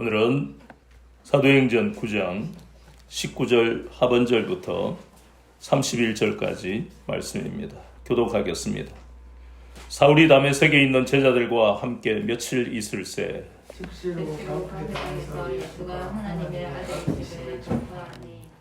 오늘은 사도행전 9장 19절 하반절부터 31절까지 말씀입니다. 교독하겠습니다. 사울이 다메섹에 있는 제자들과 함께 며칠 있을새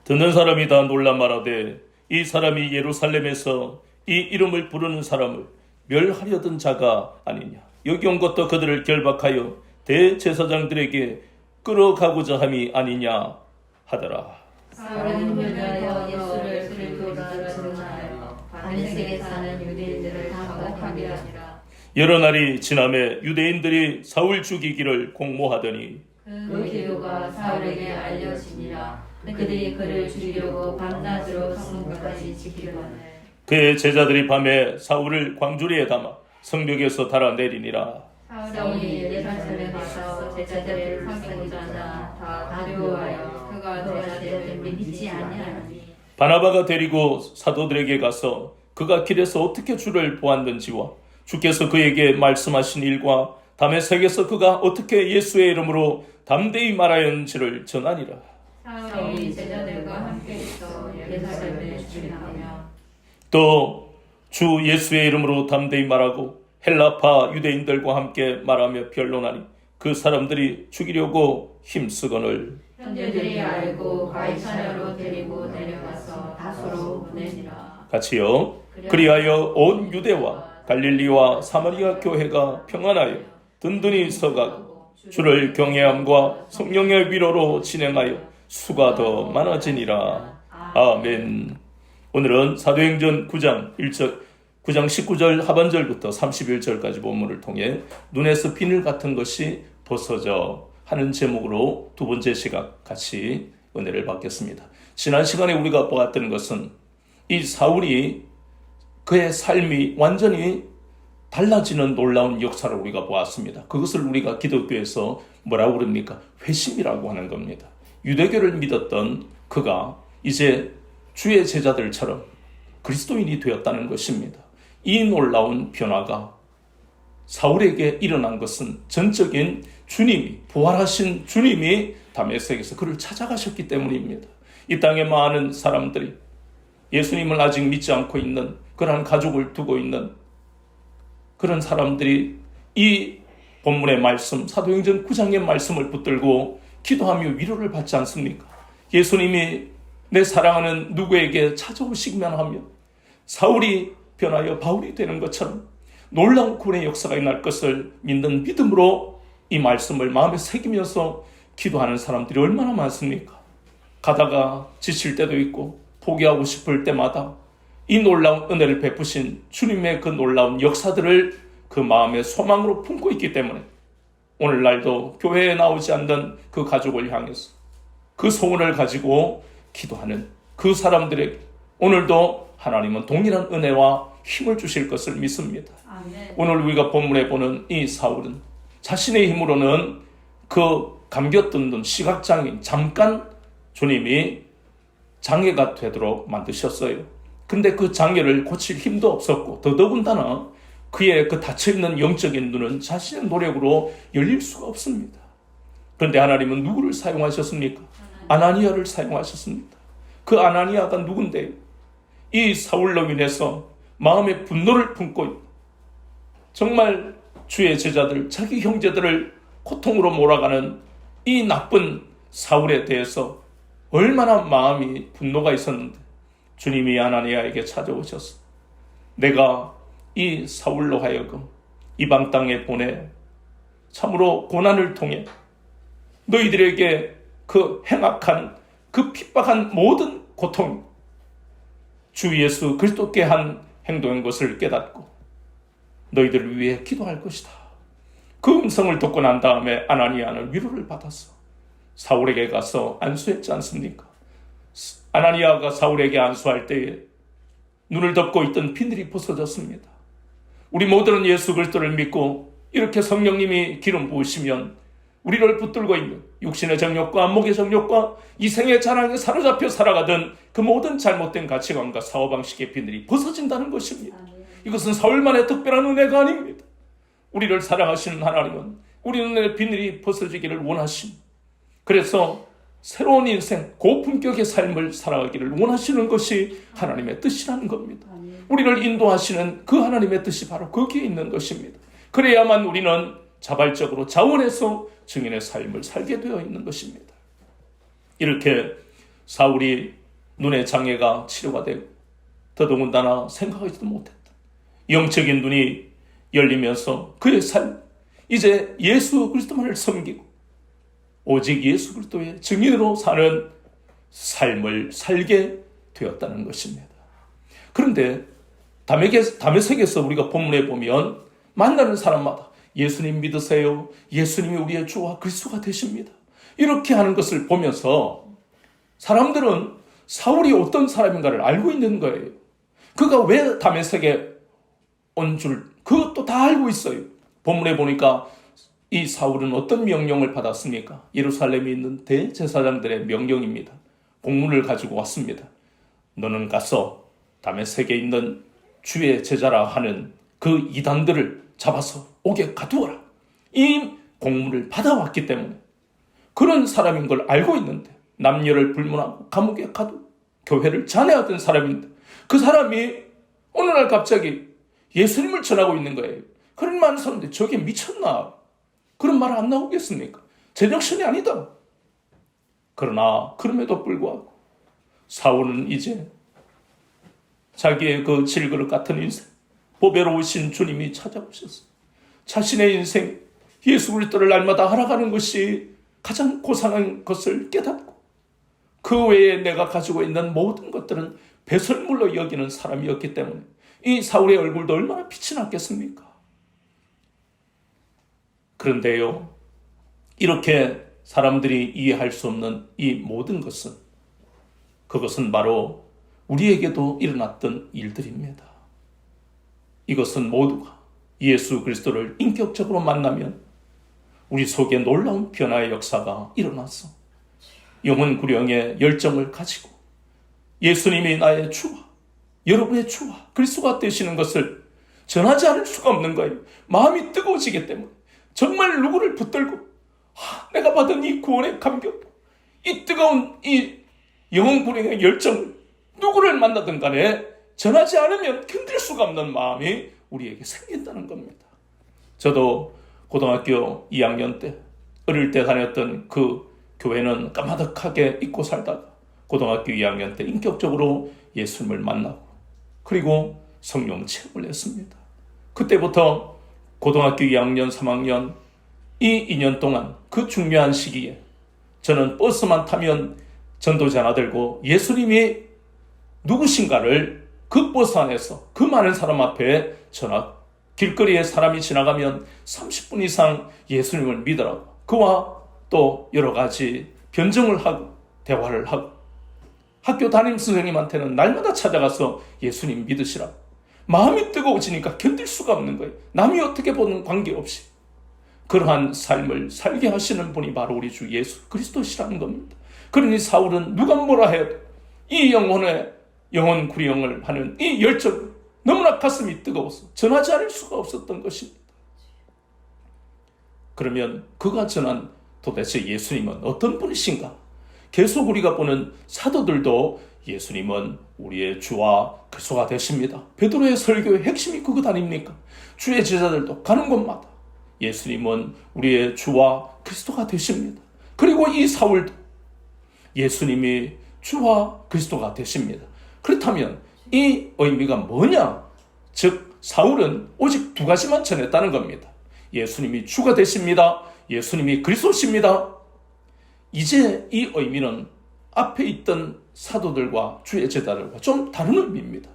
듣는 사람이 다 놀라 말하되 이 사람이 예루살렘에서 이 이름을 부르는 사람을 멸하려던 자가 아니냐. 여기 온 것도 그들을 결박하여 대제사장들에게 끌어가고자 함이 아니냐 하더라. 사울은 유다여 예수를 그리스도라 전하여 다메섹에 사는 유대인들을 당혹하게 하니라. 여러 날이 지나매 유대인들이 사울 죽이기를 공모하더니 그 계도가 사울에게 알려지니라. 그들이 그를 죽이려고 밤낮으로 성문까지 지키려거늘 그의 제자들이 밤에 사울을 광주리에 담아 성벽에서 달아내리니라. 사울이 예루살렘에 가서 제자들을 삼키고자 하나 다 두려워하여 그가 제자들을 믿지 아니하니 바나바가 데리고 사도들에게 가서 그가 길에서 어떻게 주를 보았는지와 주께서 그에게 말씀하신 일과 다메섹에서 그가 어떻게 예수의 이름으로 담대히 말하였는지를 전하니라. 사울이 제자들과 함께 있어 예루살렘에 주림하며 또 주 예수의 이름으로 담대히 말하고 헬라파 유대인들과 함께 말하며 변론하니 그 사람들이 죽이려고 힘쓰거늘 형제들이 알고 가이사랴로 데리고 내려가서 다소로 보내니라. 같이요. 그리하여 온 유대와 갈릴리와 사마리아 교회가 평안하여 든든히 서가고 주를 경외함과 성령의 위로로 진행하여 수가 더 많아지니라. 아멘. 오늘은 사도행전 9장 19절 하반절부터 31절까지 본문을 통해 눈에서 비늘 같은 것이 벗어져 하는 제목으로 두 번째 시각 같이 은혜를 받겠습니다. 지난 시간에 우리가 보았던 것은 이 사울이 그의 삶이 완전히 달라지는 놀라운 역사를 우리가 보았습니다. 그것을 우리가 기독교에서 뭐라고 그럽니까? 회심이라고 하는 겁니다. 유대교를 믿었던 그가 이제 주의 제자들처럼 그리스도인이 되었다는 것입니다. 이 놀라운 변화가 사울에게 일어난 것은 전적인 주님이, 부활하신 주님이 다메섹에서 그를 찾아가셨기 때문입니다. 이 땅에 많은 사람들이 예수님을 아직 믿지 않고 있는 그러한 가족을 두고 있는 그런 사람들이 이 본문의 말씀, 사도행전 9장의 말씀을 붙들고 기도하며 위로를 받지 않습니까? 예수님이 내 사랑하는 누구에게 찾아오시기만 하면 사울이 변하여 바울이 되는 것처럼 놀라운 구원의 역사가 일어날 것을 믿는 믿음으로 이 말씀을 마음에 새기면서 기도하는 사람들이 얼마나 많습니까? 가다가 지칠 때도 있고 포기하고 싶을 때마다 이 놀라운 은혜를 베푸신 주님의 그 놀라운 역사들을 그 마음의 소망으로 품고 있기 때문에 오늘날도 교회에 나오지 않는 그 가족을 향해서 그 소원을 가지고 기도하는 그 사람들에게 오늘도 하나님은 동일한 은혜와 힘을 주실 것을 믿습니다. 아멘. 오늘 우리가 본문에 보는 이 사울은 자신의 힘으로는 그 감겨뜯는 시각장애인 잠깐 주님이 장애가 되도록 만드셨어요. 근데 그 장애를 고칠 힘도 없었고 더더군다나 그의 그 닫혀있는 영적인 눈은 자신의 노력으로 열릴 수가 없습니다. 그런데 하나님은 누구를 사용하셨습니까? 아나니아를 사용하셨습니다. 그 아나니아가 누군데요? 이 사울로 인해서 마음의 분노를 품고 있고 정말 주의 제자들, 자기 형제들을 고통으로 몰아가는 이 나쁜 사울에 대해서 얼마나 마음이 분노가 있었는데 주님이 아나니아에게 찾아오셔서 내가 이 사울로 하여금 이방 땅에 보내 참으로 고난을 통해 너희들에게 그 행악한 그 핍박한 모든 고통 주 예수 그리스도께 한 행동인 것을 깨닫고 너희들을 위해 기도할 것이다. 그 음성을 듣고 난 다음에 아나니아는 위로를 받았어. 사울에게 가서 안수했지 않습니까? 아나니아가 사울에게 안수할 때에 눈을 덮고 있던 비늘이 벗어졌습니다. 우리 모두는 예수 그리스도를 믿고 이렇게 성령님이 기름 부으시면 우리를 붙들고 있는 육신의 정욕과 안목의 정욕과 이생의 자랑에 사로잡혀 살아가던 그 모든 잘못된 가치관과 사고방식의 비늘이 벗어진다는 것입니다. 이것은 사울만의 특별한 은혜가 아닙니다. 우리를 사랑하시는 하나님은 우리 눈의 비늘이 벗어지기를 원하십니다. 그래서 새로운 인생, 고품격의 삶을 살아가기를 원하시는 것이 하나님의 뜻이라는 겁니다. 우리를 인도하시는 그 하나님의 뜻이 바로 거기에 있는 것입니다. 그래야만 우리는 자발적으로 자원해서 증인의 삶을 살게 되어 있는 것입니다. 이렇게 사울이 눈의 장애가 치료가 되고 더더군다나 생각하지도 못했던 영적인 눈이 열리면서 그의 삶, 이제 예수 그리스도만을 섬기고 오직 예수 그리스도의 증인으로 사는 삶을 살게 되었다는 것입니다. 그런데 다메섹에서 우리가 본문에 보면 만나는 사람마다 예수님 믿으세요. 예수님이 우리의 주와 그리스도가 되십니다. 이렇게 하는 것을 보면서 사람들은 사울이 어떤 사람인가를 알고 있는 거예요. 그가 왜 다메섹에 온 줄 그것도 다 알고 있어요. 본문에 보니까 이 사울은 어떤 명령을 받았습니까? 예루살렘에 있는 대제사장들의 명령입니다. 공문을 가지고 왔습니다. 너는 가서 다메섹에 있는 주의 제자라 하는 그 이단들을 잡아서 옥에 가두어라. 이 공문을 받아왔기 때문에 그런 사람인 걸 알고 있는데 남녀를 불문하고 감옥에 가두어 교회를 잔해하던 사람인데 그 사람이 어느 날 갑자기 예수님을 전하고 있는 거예요. 그런 많은 사람들이 저게 미쳤나? 그런 말 안 나오겠습니까? 제정신이 아니다. 그러나 그럼에도 불구하고 사울은 이제 자기의 그 질그릇 같은 인생, 보배로우신 주님이 찾아오셨어. 자신의 인생, 예수 그리스도를 날마다 알아가는 것이 가장 고상한 것을 깨닫고 그 외에 내가 가지고 있는 모든 것들은 배설물로 여기는 사람이었기 때문에 이 사울의 얼굴도 얼마나 빛이 났겠습니까? 그런데요, 이렇게 사람들이 이해할 수 없는 이 모든 것은 그것은 바로 우리에게도 일어났던 일들입니다. 이것은 모두가 예수 그리스도를 인격적으로 만나면 우리 속에 놀라운 변화의 역사가 일어났어. 영혼 구령의 열정을 가지고 예수님이 나의 주와 여러분의 주와 그리스도가 되시는 것을 전하지 않을 수가 없는 거예요. 마음이 뜨거워지기 때문에 정말 누구를 붙들고 내가 받은 이 구원의 감격, 이 뜨거운 이 영혼 구령의 열정을 누구를 만나든 간에 전하지 않으면 견딜 수가 없는 마음이 우리에게 생긴다는 겁니다. 저도 고등학교 2학년 때 어릴 때 다녔던 그 교회는 까마득하게 잊고 살다가 고등학교 2학년 때 인격적으로 예수님을 만나고 그리고 성령 체험을 했습니다. 그때부터 고등학교 2학년, 3학년 이 2년 동안 그 중요한 시기에 저는 버스만 타면 전도자 하나 들고 예수님이 누구신가를 그 버스 안에서 그 많은 사람 앞에 전하, 길거리에 사람이 지나가면 30분 이상 예수님을 믿으라고 그와 또 여러 가지 변증을 하고 대화를 하고 학교 담임 선생님한테는 날마다 찾아가서 예수님 믿으시라고 마음이 뜨거워지니까 견딜 수가 없는 거예요. 남이 어떻게 보는 관계없이 그러한 삶을 살게 하시는 분이 바로 우리 주 예수 그리스도시라는 겁니다. 그러니 사울은 누가 뭐라 해도 이 영혼 구령을 하는 이 열정 너무나 가슴이 뜨거워서 전하지 않을 수가 없었던 것입니다. 그러면 그가 전한 도대체 예수님은 어떤 분이신가? 계속 우리가 보는 사도들도 예수님은 우리의 주와 그리스도가 되십니다. 베드로의 설교의 핵심이 그것 아닙니까? 주의 제자들도 가는 곳마다 예수님은 우리의 주와 그리스도가 되십니다. 그리고 이 사울도 예수님이 주와 그리스도가 되십니다. 그렇다면 이 의미가 뭐냐? 즉 사울은 오직 두 가지만 전했다는 겁니다. 예수님이 주가 되십니다. 예수님이 그리스도십니다. 이제 이 의미는 앞에 있던 사도들과 주의 제자들과 좀 다른 의미입니다.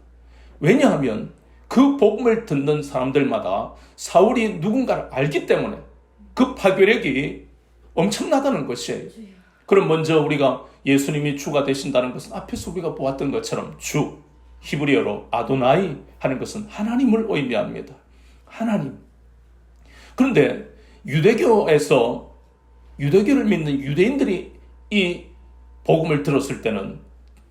왜냐하면 그 복음을 듣는 사람들마다 사울이 누군가를 알기 때문에 그 파괴력이 엄청나다는 것이에요. 그럼 먼저 우리가 예수님이 주가 되신다는 것은 앞에서 우리가 보았던 것처럼 주, 히브리어로 아도나이 하는 것은 하나님을 의미합니다. 하나님. 그런데 유대교에서 유대교를 믿는 유대인들이 이 복음을 들었을 때는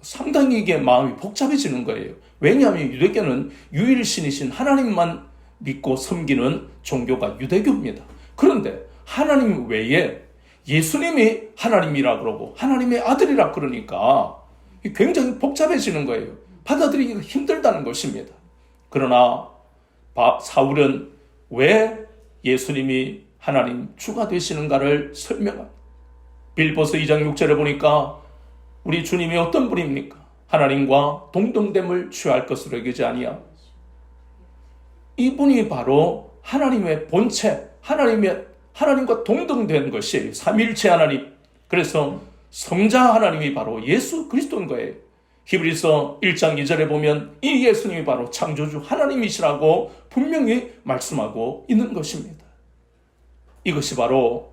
상당히 이게 마음이 복잡해지는 거예요. 왜냐하면 유대교는 유일신이신 하나님만 믿고 섬기는 종교가 유대교입니다. 그런데 하나님 외에 예수님이 하나님이라 그러고 하나님의 아들이라 그러니까 굉장히 복잡해지는 거예요. 받아들이기가 힘들다는 것입니다. 그러나 사울은 왜 예수님이 하나님 주가 되시는가를 설명합니다. 빌보서 2장 6절에 보니까 우리 주님이 어떤 분입니까? 하나님과 동등됨을 취할 것으로 여기지 아니하. 이분이 바로 하나님의 본체, 하나님과 동등된 것이에요. 삼위일체 하나님. 그래서 성자 하나님이 바로 예수 그리스도인 거예요. 히브리서 1장 2절에 보면 이 예수님이 바로 창조주 하나님이시라고 분명히 말씀하고 있는 것입니다. 이것이 바로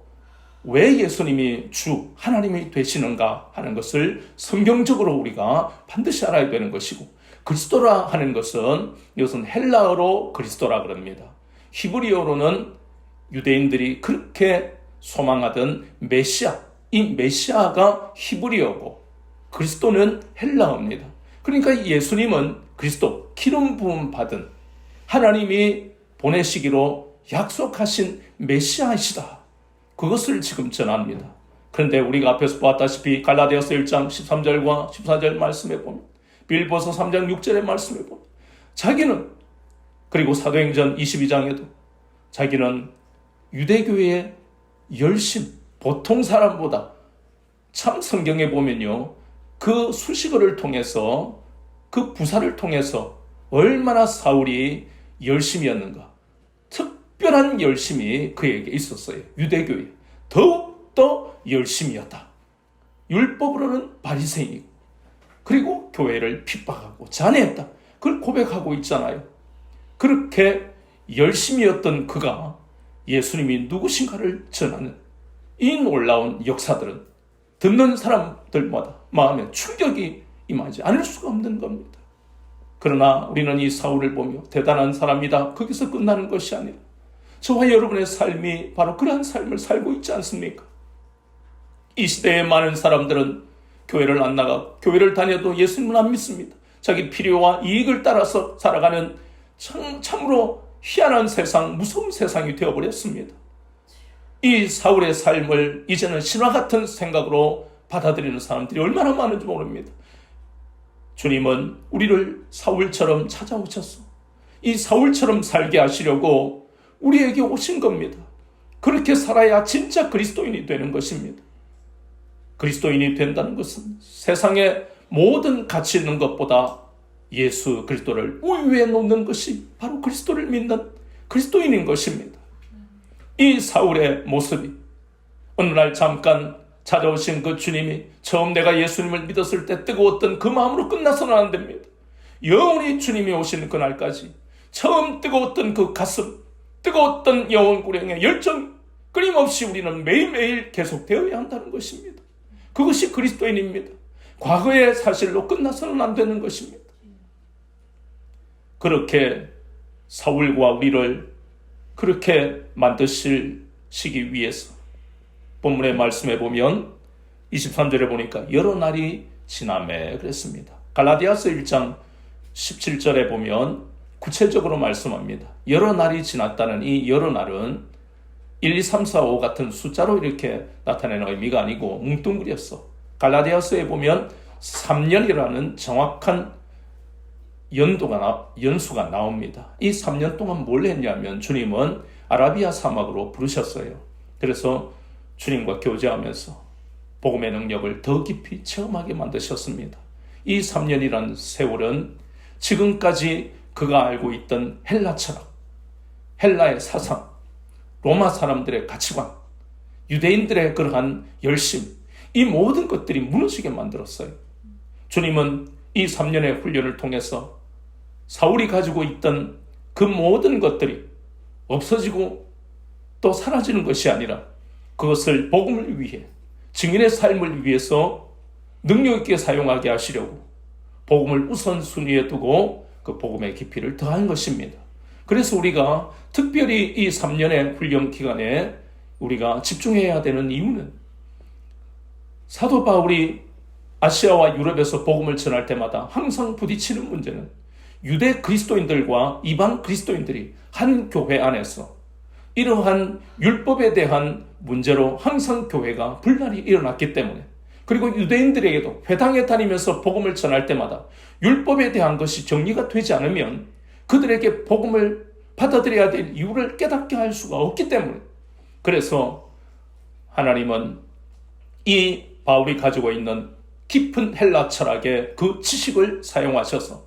왜 예수님이 주 하나님이 되시는가 하는 것을 성경적으로 우리가 반드시 알아야 되는 것이고, 그리스도라 하는 것은 이것은 헬라어로 그리스도라 그럽니다. 히브리어로는 유대인들이 그렇게 소망하던 메시아, 이 메시아가 히브리어고 그리스도는 헬라어입니다. 그러니까 예수님은 그리스도, 기름 부음 받은 하나님이 보내시기로 약속하신 메시아이시다. 그것을 지금 전합니다. 그런데 우리가 앞에서 보았다시피 갈라디아서 1장 13절과 14절 말씀에 보면, 빌보서 3장 6절의 말씀에 보면 자기는, 그리고 사도행전 22장에도 자기는 유대교의 열심, 보통 사람보다, 참 성경에 보면요, 그 수식어를 통해서, 그 부사를 통해서 얼마나 사울이 열심이었는가, 특별한 열심이 그에게 있었어요. 유대교에 더욱더 열심이었다. 율법으로는 바리새인이고, 그리고 교회를 핍박하고 잔해했다. 그걸 고백하고 있잖아요. 그렇게 열심이었던 그가 예수님이 누구신가를 전하는 이 놀라운 역사들은 듣는 사람들마다 마음에 충격이 임하지 않을 수가 없는 겁니다. 그러나 우리는 이 사울을 보며 대단한 사람이다, 거기서 끝나는 것이 아니라 저와 여러분의 삶이 바로 그러한 삶을 살고 있지 않습니까? 이 시대의 많은 사람들은 교회를 안 나가고 교회를 다녀도 예수님은 안 믿습니다. 자기 필요와 이익을 따라서 살아가는 참으로 희한한 세상, 무서운 세상이 되어버렸습니다. 이 사울의 삶을 이제는 신화 같은 생각으로 받아들이는 사람들이 얼마나 많은지 모릅니다. 주님은 우리를 사울처럼 찾아오셨어. 이 사울처럼 살게 하시려고 우리에게 오신 겁니다. 그렇게 살아야 진짜 그리스도인이 되는 것입니다. 그리스도인이 된다는 것은 세상의 모든 가치 있는 것보다 예수 그리스도를 우위에 놓는 것이 바로 그리스도를 믿는 그리스도인인 것입니다. 이 사울의 모습이 어느 날 잠깐 찾아오신 그 주님이 처음 내가 예수님을 믿었을 때 뜨거웠던 그 마음으로 끝나서는 안 됩니다. 영원히 주님이 오시는 그날까지 처음 뜨거웠던 그 가슴, 뜨거웠던 영혼구령의 열정, 끊임없이 우리는 매일매일 계속되어야 한다는 것입니다. 그것이 그리스도인입니다. 과거의 사실로 끝나서는 안 되는 것입니다. 그렇게 사울과 우리를 그렇게 만드시기 위해서 본문의 말씀에 보면 23절에 보니까 여러 날이 지나매 그랬습니다. 갈라디아서 1장 17절에 보면 구체적으로 말씀합니다. 여러 날이 지났다는 이 여러 날은 1, 2, 3, 4, 5 같은 숫자로 이렇게 나타내는 의미가 아니고 뭉뚱그렸어. 갈라디아서에 보면 3년이라는 정확한 연수가 나옵니다. 이 3년 동안 뭘 했냐면 주님은 아라비아 사막으로 부르셨어요. 그래서 주님과 교제하면서 복음의 능력을 더 깊이 체험하게 만드셨습니다. 이 3년이라는 세월은 지금까지 그가 알고 있던 헬라 철학, 헬라의 사상, 로마 사람들의 가치관, 유대인들의 그러한 열심, 이 모든 것들이 무너지게 만들었어요. 주님은 이 3년의 훈련을 통해서 사울이 가지고 있던 그 모든 것들이 없어지고 또 사라지는 것이 아니라 그것을 복음을 위해, 증인의 삶을 위해서 능력 있게 사용하게 하시려고 복음을 우선순위에 두고 그 복음의 깊이를 더한 것입니다. 그래서 우리가 특별히 이 3년의 훈련 기간에 우리가 집중해야 되는 이유는 사도 바울이 아시아와 유럽에서 복음을 전할 때마다 항상 부딪히는 문제는 유대 그리스도인들과 이방 그리스도인들이 한 교회 안에서 이러한 율법에 대한 문제로 항상 교회가 분란이 일어났기 때문에, 그리고 유대인들에게도 회당에 다니면서 복음을 전할 때마다 율법에 대한 것이 정리가 되지 않으면 그들에게 복음을 받아들여야 될 이유를 깨닫게 할 수가 없기 때문에, 그래서 하나님은 이 바울이 가지고 있는 깊은 헬라 철학의 그 지식을 사용하셔서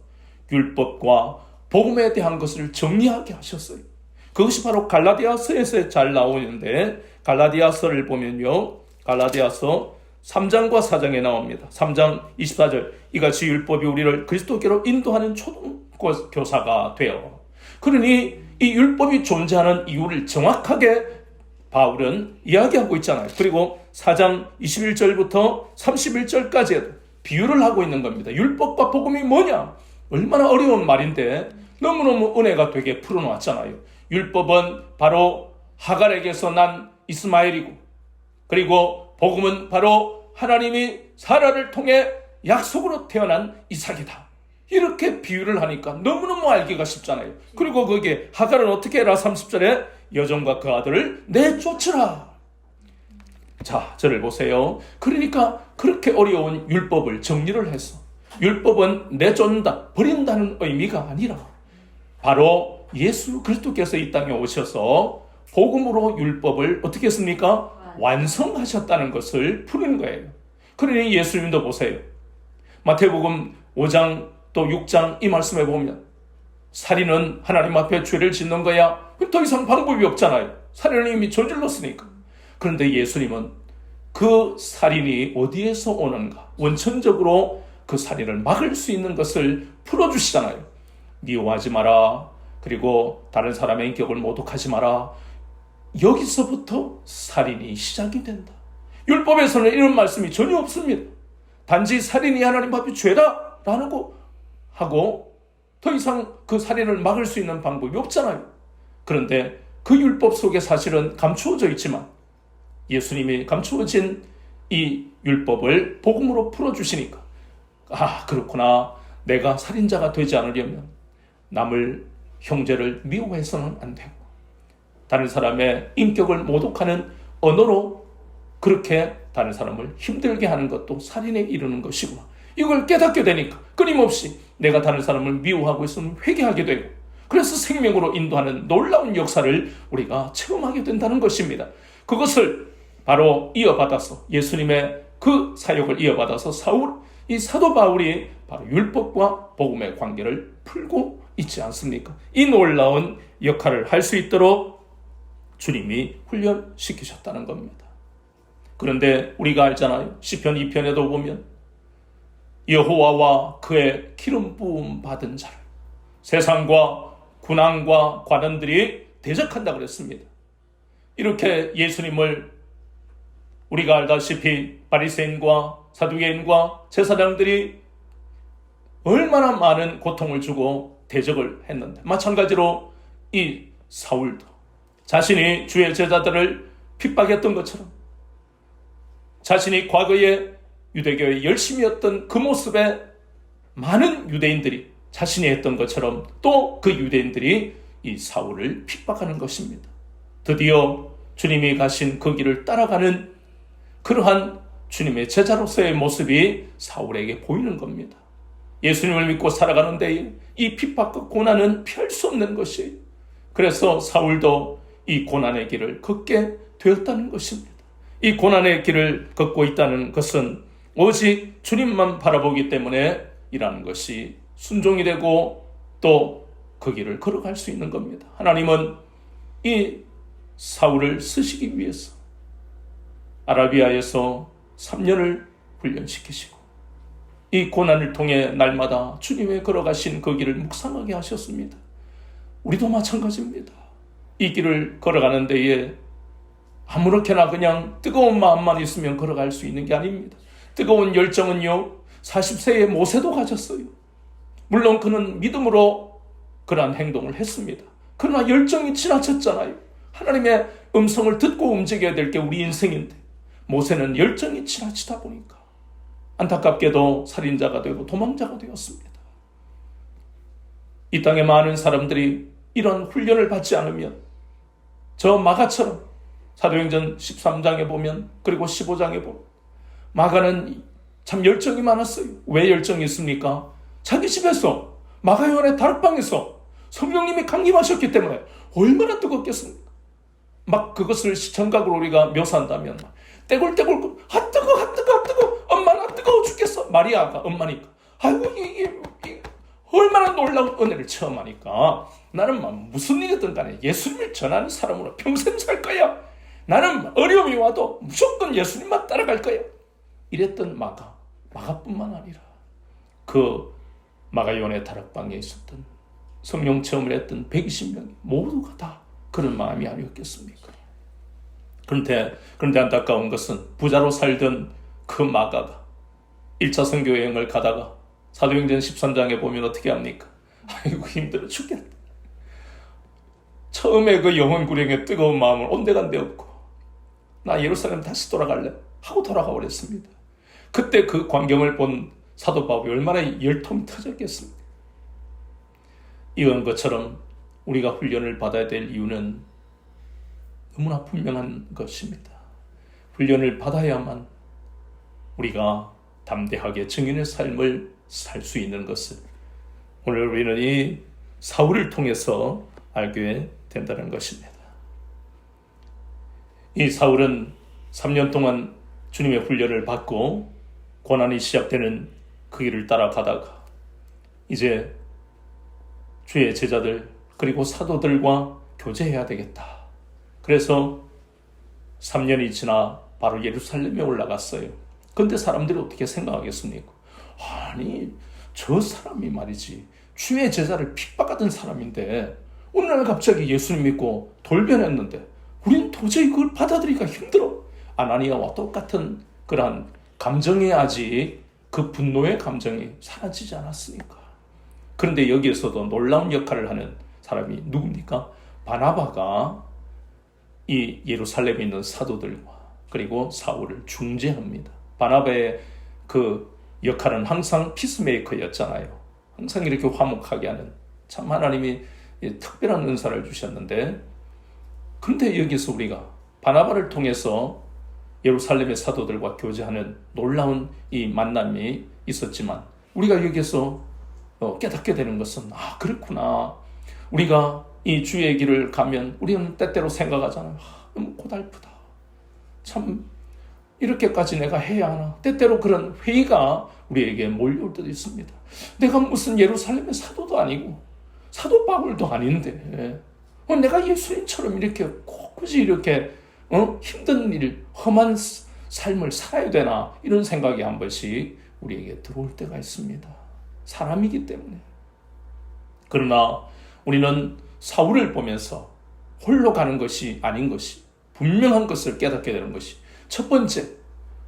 율법과 복음에 대한 것을 정리하게 하셨어요. 그것이 바로 갈라디아서에서 잘 나오는데, 갈라디아서를 보면요, 갈라디아서 3장과 4장에 나옵니다. 3장 24절, 이같이 율법이 우리를 그리스도께로 인도하는 초등교사가 되어, 그러니 이 율법이 존재하는 이유를 정확하게 바울은 이야기하고 있잖아요. 그리고 4장 21절부터 31절까지 비유를 하고 있는 겁니다. 율법과 복음이 뭐냐? 얼마나 어려운 말인데 너무너무 은혜가 되게 풀어놓았잖아요. 율법은 바로 하갈에게서 난 이스마엘이고, 그리고 복음은 바로 하나님이 사라를 통해 약속으로 태어난 이삭이다. 이렇게 비유를 하니까 너무너무 알기가 쉽잖아요. 그리고 거기에 하갈은 어떻게 해라? 30절에 여종과 그 아들을 내쫓으라. 자, 저를 보세요. 그러니까 그렇게 어려운 율법을 정리를 해서, 율법은 내쫓는다, 버린다는 의미가 아니라 바로 예수 그리스도께서 이 땅에 오셔서 복음으로 율법을 어떻게 했습니까? 완성하셨다는 것을 푸는 거예요. 그러니 예수님도 보세요. 마태복음 5장 또 6장 이 말씀에 보면 살인은 하나님 앞에 죄를 짓는 거야. 더 이상 방법이 없잖아요. 살인을 이미 저질렀으니까. 그런데 예수님은 그 살인이 어디에서 오는가, 원천적으로 그 살인을 막을 수 있는 것을 풀어주시잖아요. 미워하지 마라, 그리고 다른 사람의 인격을 모독하지 마라. 여기서부터 살인이 시작이 된다. 율법에서는 이런 말씀이 전혀 없습니다. 단지 살인이 하나님 앞에 죄다라는 거 하고 더 이상 그 살인을 막을 수 있는 방법이 없잖아요. 그런데 그 율법 속에 사실은 감추어져 있지만 예수님이 감추어진 이 율법을 복음으로 풀어주시니까, 아, 그렇구나. 내가 살인자가 되지 않으려면 남을, 형제를 미워해서는 안 되고, 다른 사람의 인격을 모독하는 언어로 그렇게 다른 사람을 힘들게 하는 것도 살인에 이르는 것이구나. 이걸 깨닫게 되니까 끊임없이 내가 다른 사람을 미워하고 있으면 회개하게 되고, 그래서 생명으로 인도하는 놀라운 역사를 우리가 체험하게 된다는 것입니다. 그것을 바로 이어받아서 예수님의 그 사역을 이어받아서 이 사도 바울이 바로 율법과 복음의 관계를 풀고 있지 않습니까? 이 놀라운 역할을 할 수 있도록 주님이 훈련시키셨다는 겁니다. 그런데 우리가 알잖아요. 시편 2편에도 보면 여호와와 그의 기름 부음 받은 자를 세상과 군왕과 관원들이 대적한다 그랬습니다. 이렇게 예수님을 우리가 알다시피 바리새인과 사두개인과 제사장들이 얼마나 많은 고통을 주고 대적을 했는데, 마찬가지로 이 사울도 자신이 주의 제자들을 핍박했던 것처럼, 자신이 과거에 유대교에 열심히 했던 그 모습에 많은 유대인들이 자신이 했던 것처럼 또 그 유대인들이 이 사울을 핍박하는 것입니다. 드디어 주님이 가신 그 길을 따라가는 그러한 주님의 제자로서의 모습이 사울에게 보이는 겁니다. 예수님을 믿고 살아가는 데에 이 핍박과 고난은 피할 수 없는 것이에요. 그래서 사울도 이 고난의 길을 걷게 되었다는 것입니다. 이 고난의 길을 걷고 있다는 것은 오직 주님만 바라보기 때문에 이라는 것이 순종이 되고 또 그 길을 걸어갈 수 있는 겁니다. 하나님은 이 사울을 쓰시기 위해서 아라비아에서 3년을 훈련시키시고 이 고난을 통해 날마다 주님의 걸어가신 그 길을 묵상하게 하셨습니다. 우리도 마찬가지입니다. 이 길을 걸어가는 데에 아무렇게나 그냥 뜨거운 마음만 있으면 걸어갈 수 있는 게 아닙니다. 뜨거운 열정은요, 40세의 모세도 가졌어요. 물론 그는 믿음으로 그러한 행동을 했습니다. 그러나 열정이 지나쳤잖아요. 하나님의 음성을 듣고 움직여야 될 게 우리 인생인데 모세는 열정이 지나치다 보니까 안타깝게도 살인자가 되고 도망자가 되었습니다. 이 땅에 많은 사람들이 이런 훈련을 받지 않으면 저 마가처럼 사도행전 13장에 보면, 그리고 15장에 보면 마가는 참 열정이 많았어요. 왜 열정이 있습니까? 자기 집에서 마가 요한의 다락방에서 성령님이 강림하셨기 때문에 얼마나 뜨겁겠습니까? 막 그것을 시청각으로 우리가 묘사한다면 떼굴떼굴 아 뜨거 아 뜨거 아 뜨거 엄마 나 뜨거워 죽겠어. 마리아가 엄마니까 아이고 이게 얼마나 놀라운 은혜를 체험하니까 나는 무슨 일이든 간에 예수님을 전하는 사람으로 평생 살 거야. 나는 어려움이 와도 무조건 예수님만 따라갈 거야. 이랬던 마가뿐만 아니라 그 마가 요한의 다락방에 있었던 성령 체험을 했던 120명이 모두가 다 그런 마음이 아니었겠습니까? 그런데 안타까운 것은 부자로 살던 그 마가가 1차 선교 여행을 가다가 사도행전 13장에 보면 어떻게 합니까? 아이고 힘들어 죽겠다. 처음에 그 영혼구령의 뜨거운 마음을 온데간데 없고 나 예루살렘 다시 돌아갈래 하고 돌아가 버렸습니다. 그때 그 광경을 본 사도 바울이 얼마나 열통이 터졌겠습니까? 이런 것처럼 우리가 훈련을 받아야 될 이유는 너무나 분명한 것입니다. 훈련을 받아야만 우리가 담대하게 증인의 삶을 살 수 있는 것을 오늘 우리는 이 사울을 통해서 알게 된다는 것입니다. 이 사울은 3년 동안 주님의 훈련을 받고 고난이 시작되는 그 길을 따라가다가 이제 주의 제자들 그리고 사도들과 교제해야 되겠다. 그래서 3년이 지나 바로 예루살렘에 올라갔어요. 근데 사람들이 어떻게 생각하겠습니까? 아니 저 사람이 말이지 주의 제자를 핍박하던 사람인데 어느 날 갑자기 예수님 믿고 돌변했는데 우린 도저히 그걸 받아들이기가 힘들어. 아나니아와 똑같은 그러한 감정이 아직 그 분노의 감정이 사라지지 않았으니까. 그런데 여기에서도 놀라운 역할을 하는 사람이 누굽니까? 바나바가 이 예루살렘에 있는 사도들과 그리고 사울을 중재합니다. 바나바의 그 역할은 항상 피스메이커였잖아요. 항상 이렇게 화목하게 하는 참 하나님이 특별한 은사를 주셨는데 그런데 여기서 우리가 바나바를 통해서 예루살렘의 사도들과 교제하는 놀라운 이 만남이 있었지만 우리가 여기서 깨닫게 되는 것은 그렇구나. 우리가 이 주의 길을 가면 우리는 때때로 생각하잖아요. 너무 고달프다. 참 이렇게까지 내가 해야 하나. 때때로 그런 회의가 우리에게 몰려올 때도 있습니다. 내가 무슨 예루살렘의 사도도 아니고 사도 바울도 아닌데 내가 예수님처럼 이렇게 굳이 이렇게 힘든 일, 험한 삶을 살아야 되나 이런 생각이 한 번씩 우리에게 들어올 때가 있습니다. 사람이기 때문에. 그러나 우리는 사울을 보면서 홀로 가는 것이 아닌 것이 분명한 것을 깨닫게 되는 것이 첫 번째,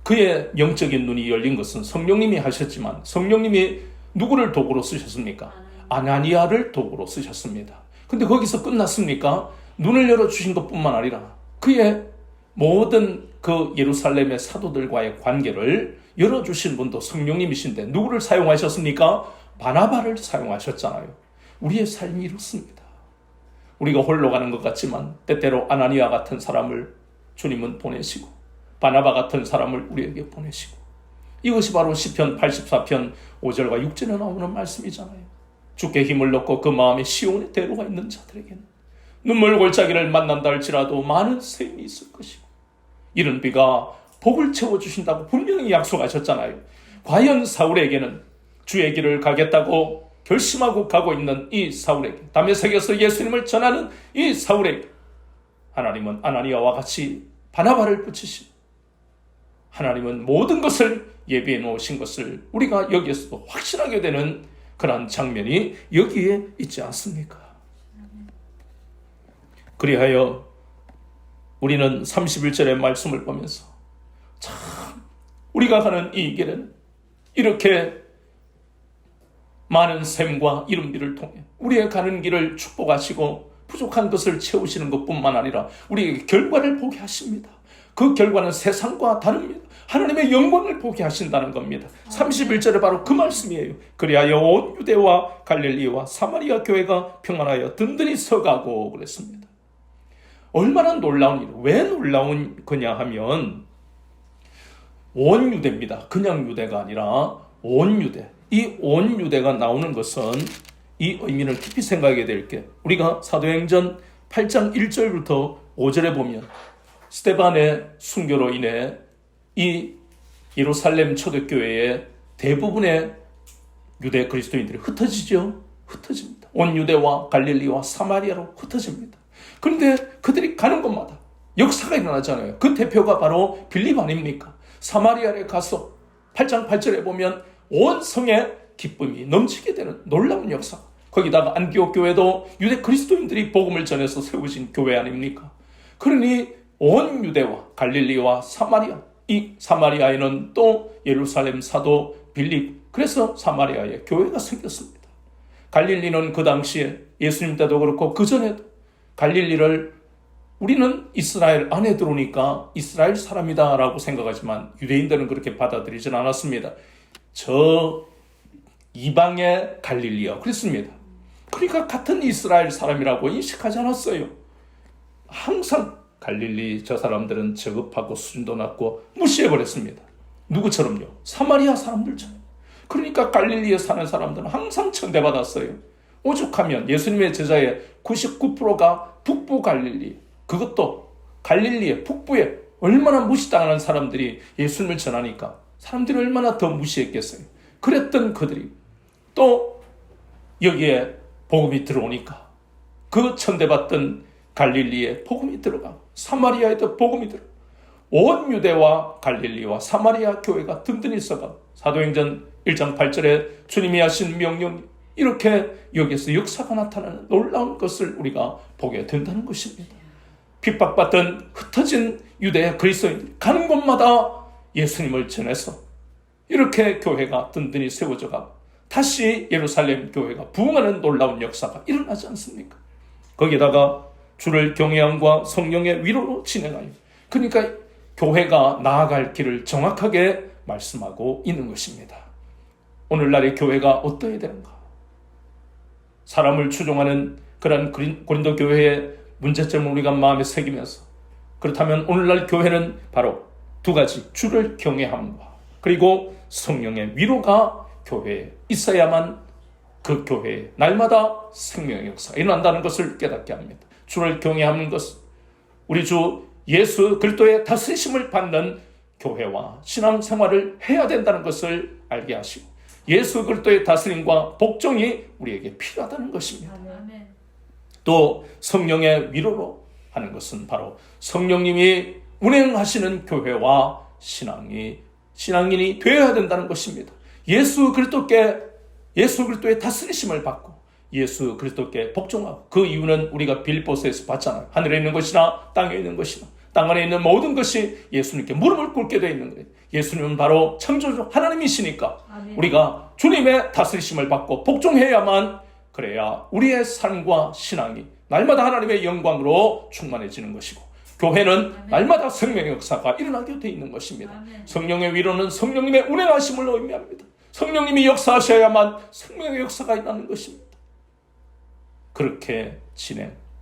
그의 영적인 눈이 열린 것은 성령님이 하셨지만 성령님이 누구를 도구로 쓰셨습니까? 아나니아를 도구로 쓰셨습니다. 근데 거기서 끝났습니까? 눈을 열어주신 것뿐만 아니라 그의 모든 그 예루살렘의 사도들과의 관계를 열어주신 분도 성령님이신데 누구를 사용하셨습니까? 바나바를 사용하셨잖아요. 우리의 삶이 이렇습니다. 우리가 홀로 가는 것 같지만 때때로 아나니아 같은 사람을 주님은 보내시고 바나바 같은 사람을 우리에게 보내시고 이것이 바로 시편 84편 5절과 6절에 나오는 말씀이잖아요. 주께 힘을 넣고 그 마음에 시온의 대로가 있는 자들에게는 눈물 골짜기를 만난다 할지라도 많은 샘이 있을 것이고 이른 비가 복을 채워주신다고 분명히 약속하셨잖아요. 과연 사울에게는 주의 길을 가겠다고 결심하고 가고 있는 이 사울에게, 다메섹에서 예수님을 전하는 이 사울에게 하나님은 아나니아와 같이 바나바를 붙이시고 하나님은 모든 것을 예비해 놓으신 것을 우리가 여기에서도 확신하게 되는 그러한 장면이 여기에 있지 않습니까? 그리하여 우리는 31절의 말씀을 보면서 참 우리가 가는 이 길은 이렇게 많은 샘과 이른비를 통해 우리의 가는 길을 축복하시고 부족한 것을 채우시는 것뿐만 아니라 우리에게 결과를 보게 하십니다. 그 결과는 세상과 다릅니다. 하나님의 영광을 보게 하신다는 겁니다. 31절에 바로 그 말씀이에요. 그리하여 온 유대와 갈릴리와 사마리아 교회가 평안하여 든든히 서가고 그랬습니다. 얼마나 놀라운 일, 왜 놀라운 거냐 하면 온 유대입니다. 그냥 유대가 아니라 온 유대. 이 온 유대가 나오는 것은 이 의미를 깊이 생각하게 될 게, 우리가 사도행전 8장 1절부터 5절에 보면 스데반의 순교로 인해 이 예루살렘 초대교회의 대부분의 유대 그리스도인들이 흩어지죠. 흩어집니다. 온 유대와 갈릴리와 사마리아로 흩어집니다. 그런데 그들이 가는 곳마다 역사가 일어나잖아요. 그 대표가 바로 빌립 아닙니까? 사마리아에 가서 8장 8절에 보면 온 성에 기쁨이 넘치게 되는 놀라운 역사. 거기다가 안디옥 교회도 유대 그리스도인들이 복음을 전해서 세워진 교회 아닙니까? 그러니 온 유대와 갈릴리와 사마리아, 이 사마리아에는 또 예루살렘 사도 빌립, 그래서 사마리아에 교회가 생겼습니다. 갈릴리는 그 당시에 예수님 때도 그렇고 그 전에도 갈릴리를 우리는 이스라엘 안에 들어오니까 이스라엘 사람이다라고 생각하지만 유대인들은 그렇게 받아들이진 않았습니다. 저 이방의 갈릴리요 그랬습니다. 그러니까 같은 이스라엘 사람이라고 인식하지 않았어요. 항상 갈릴리 저 사람들은 저급하고 수준도 낮고 무시해버렸습니다. 누구처럼요? 사마리아 사람들처럼. 그러니까 갈릴리에 사는 사람들은 항상 천대받았어요. 오죽하면 예수님의 제자의 99%가 북부 갈릴리, 그것도 갈릴리의 북부에 얼마나 무시당하는 사람들이 예수님을 전하니까 사람들이 얼마나 더 무시했겠어요. 그랬던 그들이 또 여기에 복음이 들어오니까 그 천대받던 갈릴리에 복음이 들어가고 사마리아에도 복음이 들어가고 온 유대와 갈릴리와 사마리아 교회가 든든히 서가고 사도행전 1장 8절에 주님이 하신 명령, 이렇게 여기에서 역사가 나타나는 놀라운 것을 우리가 보게 된다는 것입니다. 핍박받던 흩어진 유대 그리스도인들이 가는 곳마다 예수님을 전해서 이렇게 교회가 든든히 세워져 가고 다시 예루살렘 교회가 부흥하는 놀라운 역사가 일어나지 않습니까? 거기다가 주를 경외함과 성령의 위로로 진행하여, 그러니까 교회가 나아갈 길을 정확하게 말씀하고 있는 것입니다. 오늘날의 교회가 어떠해야 되는가? 사람을 추종하는 그런 고린도 교회의 문제점을 우리가 마음에 새기면서, 그렇다면 오늘날 교회는 바로 두 가지, 주를 경외함과 그리고 성령의 위로가 교회에 있어야만 그 교회에 날마다 생명의 역사가 일어난다는 것을 깨닫게 합니다. 주를 경외하는 것은 우리 주 예수 그리스도의 다스리심을 받는 교회와 신앙생활을 해야 된다는 것을 알게 하시고 예수 그리스도의 다스림과 복종이 우리에게 필요하다는 것입니다. 아멘. 또 성령의 위로로 하는 것은 바로 성령님이 운행하시는 교회와 신앙인이 되어야 된다는 것입니다. 예수 그리스도의 다스리심을 받고 예수 그리스도께 복종하고, 그 이유는 우리가 빌립보서에서 봤잖아요. 하늘에 있는 것이나 땅에 있는 것이나 땅 안에 있는 모든 것이 예수님께 무릎을 꿇게 되어 있는 거예요. 예수님은 바로 창조주 하나님이시니까 아멘. 우리가 주님의 다스리심을 받고 복종해야만, 그래야 우리의 삶과 신앙이 날마다 하나님의 영광으로 충만해지는 것이고 교회는 아멘. 날마다 생명의 역사가 일어나게 되어 있는 것입니다. 아멘. 성령의 위로는 성령님의 운행하심을 의미합니다. 성령님이 역사하셔야만 생명의 역사가 일어나는 것입니다. 그렇게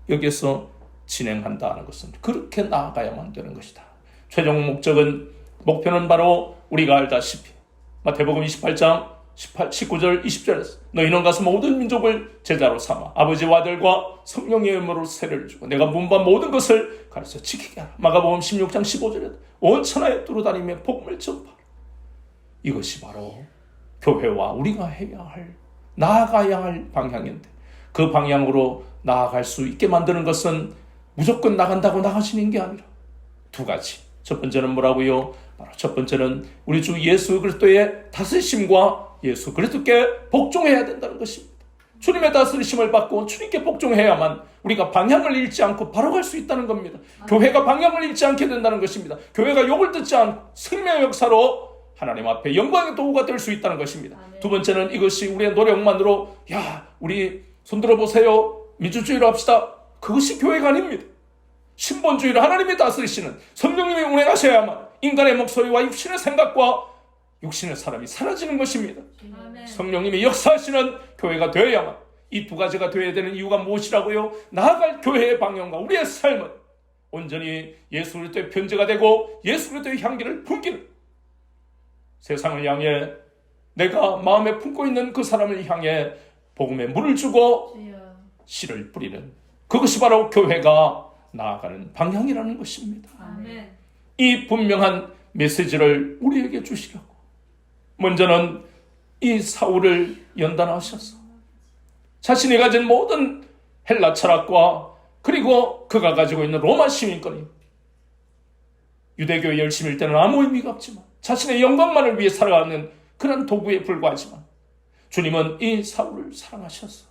여기서 진행한다는 것은 그렇게 나아가야만 되는 것이다. 최종 목표는 바로 우리가 알다시피 마태복음 28장 19절 20절에서 너희는 가서 모든 민족을 제자로 삼아 아버지와 아들과 성령의 이름으로 세례를 주고 내가 문반 모든 것을 가르쳐 지키게 하라. 마가복음 16장 15절에 온 천하에 두루다니며 복음을 전파하라. 이것이 바로 교회와 우리가 해야 할, 나아가야 할 방향인데, 그 방향으로 나아갈 수 있게 만드는 것은 무조건 나간다고 나가시는 게 아니라 두 가지. 첫 번째는 뭐라고요? 바로 첫 번째는 우리 주 예수 그리스도의 다스리심과 예수 그리스도께 복종해야 된다는 것입니다. 주님의 다스리심을 받고 주님께 복종해야만 우리가 방향을 잃지 않고 바로 갈 수 있다는 겁니다. 교회가 방향을 잃지 않게 된다는 것입니다. 교회가 욕을 듣지 않고 생명의 역사로 하나님 앞에 영광의 도구가 될 수 있다는 것입니다. 아멘. 두 번째는 이것이 우리의 노력만으로 우리 손들어 보세요, 민주주의로 합시다, 그것이 교회가 아닙니다. 신본주의를 하나님이 다스리시는 성령님이 운행하셔야만 인간의 목소리와 육신의 생각과 육신의 사람이 사라지는 것입니다. 아멘. 성령님이 역사하시는 교회가 되어야만, 이 두 가지가 되어야 되는 이유가 무엇이라고요? 나아갈 교회의 방향과 우리의 삶은 온전히 예수 그리스도의 편제가 되고 예수 그리스도의 향기를 풍기는, 세상을 향해 내가 마음에 품고 있는 그 사람을 향해 복음의 물을 주고 주여. 씨를 뿌리는, 그것이 바로 교회가 나아가는 방향이라는 것입니다. 아멘. 이 분명한 메시지를 우리에게 주시려고 먼저는 이 사울을 연단하셔서 자신이 가진 모든 헬라 철학과 그리고 그가 가지고 있는 로마 시민권이 유대교의 열심일 때는 아무 의미가 없지만 자신의 영광만을 위해 살아가는 그런 도구에 불과하지만 주님은 이 사울을 사랑하셔서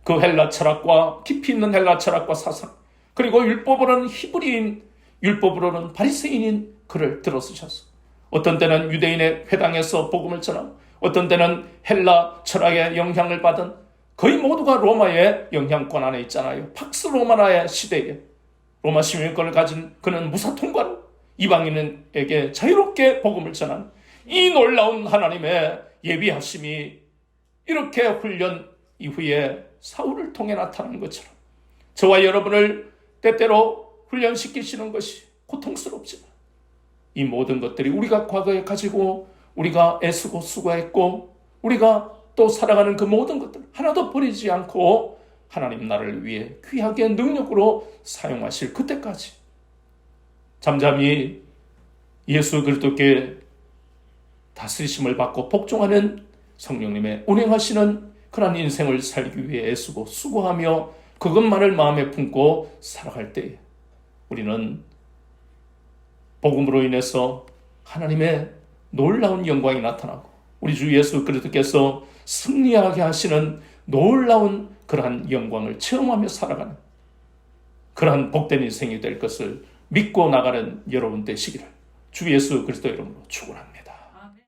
그 헬라 철학과 깊이 있는 헬라 철학과 사상, 그리고 율법으로는 히브리인, 율법으로는 바리새인인 그를 들어쓰셔서 어떤 때는 유대인의 회당에서 복음을 전하고 어떤 때는 헬라 철학의 영향을 받은, 거의 모두가 로마의 영향권 안에 있잖아요. 팍스 로마나의 시대에 로마 시민권을 가진 그는 무사통과로 이방인에게 자유롭게 복음을 전한 이 놀라운 하나님의 예비하심이 이렇게 훈련 이후에 사울을 통해 나타난 것처럼 저와 여러분을 때때로 훈련시키시는 것이 고통스럽지만 이 모든 것들이 우리가 과거에 가지고 우리가 애쓰고 수고했고 우리가 또 살아가는 그 모든 것들 하나도 버리지 않고 하나님 나라를 위해 귀하게 능력으로 사용하실 그때까지 잠잠히 예수 그리스도께 다스리심을 받고 복종하는 성령님의 운행하시는 그런 인생을 살기 위해 애쓰고 수고하며 그것만을 마음에 품고 살아갈 때에 우리는 복음으로 인해서 하나님의 놀라운 영광이 나타나고 우리 주 예수 그리스도께서 승리하게 하시는 놀라운 그러한 영광을 체험하며 살아가는 그러한 복된 인생이 될 것을 믿고 나가는 여러분 되시기를 주 예수 그리스도 이름으로 축원합니다.